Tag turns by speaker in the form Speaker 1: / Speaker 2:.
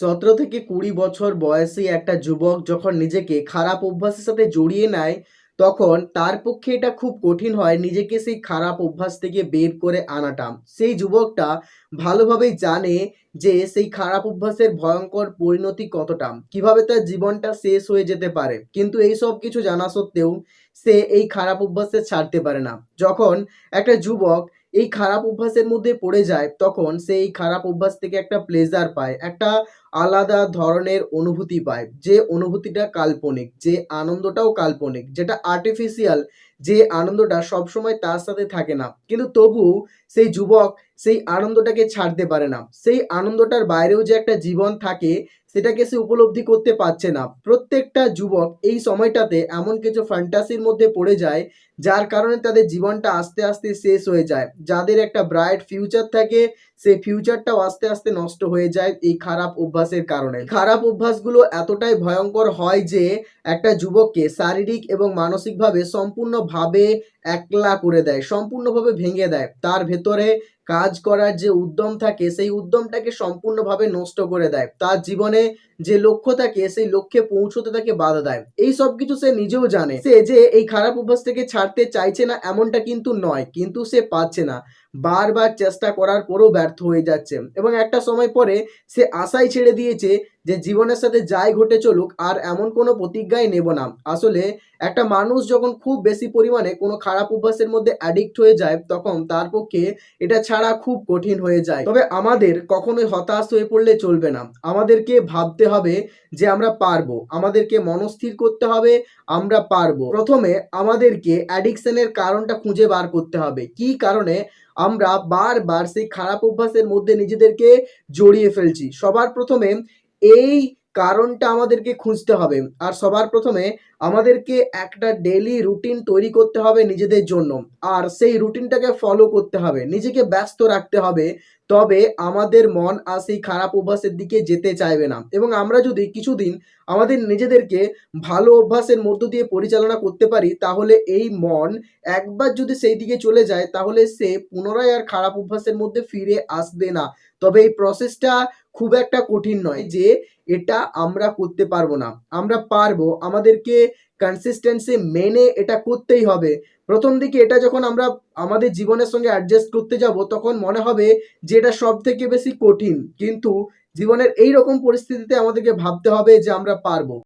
Speaker 1: ১৭ থেকে ২০ বছর বয়সী একটা যুবক যখন নিজেকে খারাপ অভ্যাসের সাথে জড়িয়ে নেয়, তখন তার পক্ষে এটা খুব কঠিন হয় নিজেকে সেই খারাপ অভ্যাস থেকে বের করে আনাটা। সেই যুবকটা ভালোভাবেই জানে যে সেই খারাপ অভ্যাসের ভয়ঙ্কর পরিণতি কতটা, কিভাবে তার জীবনটা শেষ হয়ে যেতে পারে। কিন্তু এই সব কিছু জানা সত্ত্বেও সে এই খারাপ অভ্যাসে ছাড়তে পারে না। যখন একটা যুবক এই খারাপ অভ্যাসের মধ্যে পড়ে যায়, তখন সে এই খারাপ অভ্যাস থেকে একটা প্লেজার পায়, একটা আলাদা ধরনের অনুভূতি পায়, যে অনুভূতিটা কাল্পনিক, যে আনন্দটাও কাল্পনিক, যেটা আর্টিফিশিয়াল, যে আনন্দটা সবসময় তার সাথে থাকে না। কিন্তু তবুও সেই যুবক সেই আনন্দটাকে ছাড়তে পারে না। সেই আনন্দটার বাইরেও যে একটা জীবন থাকে, সেটাকে সে উপলব্ধি করতে পারছে না। প্রত্যেকটা যুবক এই সময়টাতে এমন কিছু ফ্যান্টাসির মধ্যে পড়ে যায়, যার কারণে তাদের জীবনটা আস্তে আস্তে শেষ হয়ে যায়। যাদের একটা ব্রাইট ফিউচার থাকে, সেই ফিউচারটাও আস্তে আস্তে নষ্ট হয়ে যায় এই খারাপ অভ্যাসের কারণে। খারাপ অভ্যাসগুলো এতটাই ভয়ঙ্কর হয় যে একটা যুবককে শারীরিক এবং মানসিকভাবে সম্পূর্ণভাবে একলা করে দেয়, সম্পূর্ণভাবে ভেঙে দেয়। তার ভেতরে কাজ করার যে উদ্যম থাকে, সেই উদ্যমটাকে সম্পূর্ণভাবে নষ্ট করে দেয়। তার জীবনে যে লক্ষ্য থাকে, সেই লক্ষ্যে পৌঁছতে তাকে বাধা দেয়। এই সব কিছু সে নিজেও জানে। সে যে এই খারাপ অভ্যাস থেকে ছাড়তে চাইছে না এমনটা কিন্তু নয়, কিন্তু সে পারছে না। বারবার চেষ্টা করার পরেও ব্যর্থ হয়ে যাচ্ছে, এবং একটা সময় পরে সে আশাই ছেড়ে দিয়েছে যে জীবনের সাথে যাই ঘটে চলুক, আর এমন কোনো প্রতিজ্ঞাই নেব না। আসলে একটা মানুষ যখন খুব বেশি পরিমাণে কোনো খারাপ অভ্যাসের মধ্যে অ্যাডিক্ট হয়ে যায়, তখন তার পক্ষে এটা ছাড়া খুব কঠিন হয়ে যায়। তবে আমাদের কখনোই হতাশ হয়ে পড়লে চলবে না। আমাদেরকে ভাবতে হবে যে আমরা পারবো, আমাদেরকে মনস্থির করতে হবে আমরা পারবো। প্রথমে আমাদেরকে অ্যাডিকশনের কারণটা খুঁজে বার করতে হবে, কি কারণে আমরা বারবার সেই খারাপ অভ্যাসের মধ্যে নিজেদেরকে জড়িয়ে ফেলছি। সবার প্রথমে এই কারণটা আমাদেরকে খুঁজতে হবে, আর সবার প্রথমে আমাদেরকে একটা ডেইলি রুটিন তৈরি করতে হবে নিজেদের জন্য, আর সেই রুটিনটাকে ফলো করতে হবে, নিজেকে ব্যস্ত রাখতে হবে। তবে আমাদের মন আর সেই খারাপ অভ্যাসের দিকে যেতে চাইবে না, এবং আমরা যদি কিছুদিন আমাদের নিজেদেরকে ভালো অভ্যাসের মধ্য দিয়ে পরিচালনা করতে পারি, তাহলে এই মন একবার যদি সেই দিকে চলে যায়, তাহলে সে পুনরায় আর খারাপ অভ্যাসের মধ্যে ফিরে আসবে না। তবে এই প্রসেসটা খুব একটা কঠিন নয় যে এটা আমরা করতে পারবো না, আমরা পারবো। আমাদেরকে কনসিস্টেন্সি মেনে এটা করতেই হবে। প্রথম দিকে এটা যখন আমরা আমাদের জীবনের সঙ্গে অ্যাডজাস্ট করতে যাব, তখন মনে হবে যে এটা সব থেকে বেশি কঠিন, কিন্তু জীবনের এই রকম পরিস্থিতিতে আমাদেরকে ভাবতে হবে যে আমরা পারবো।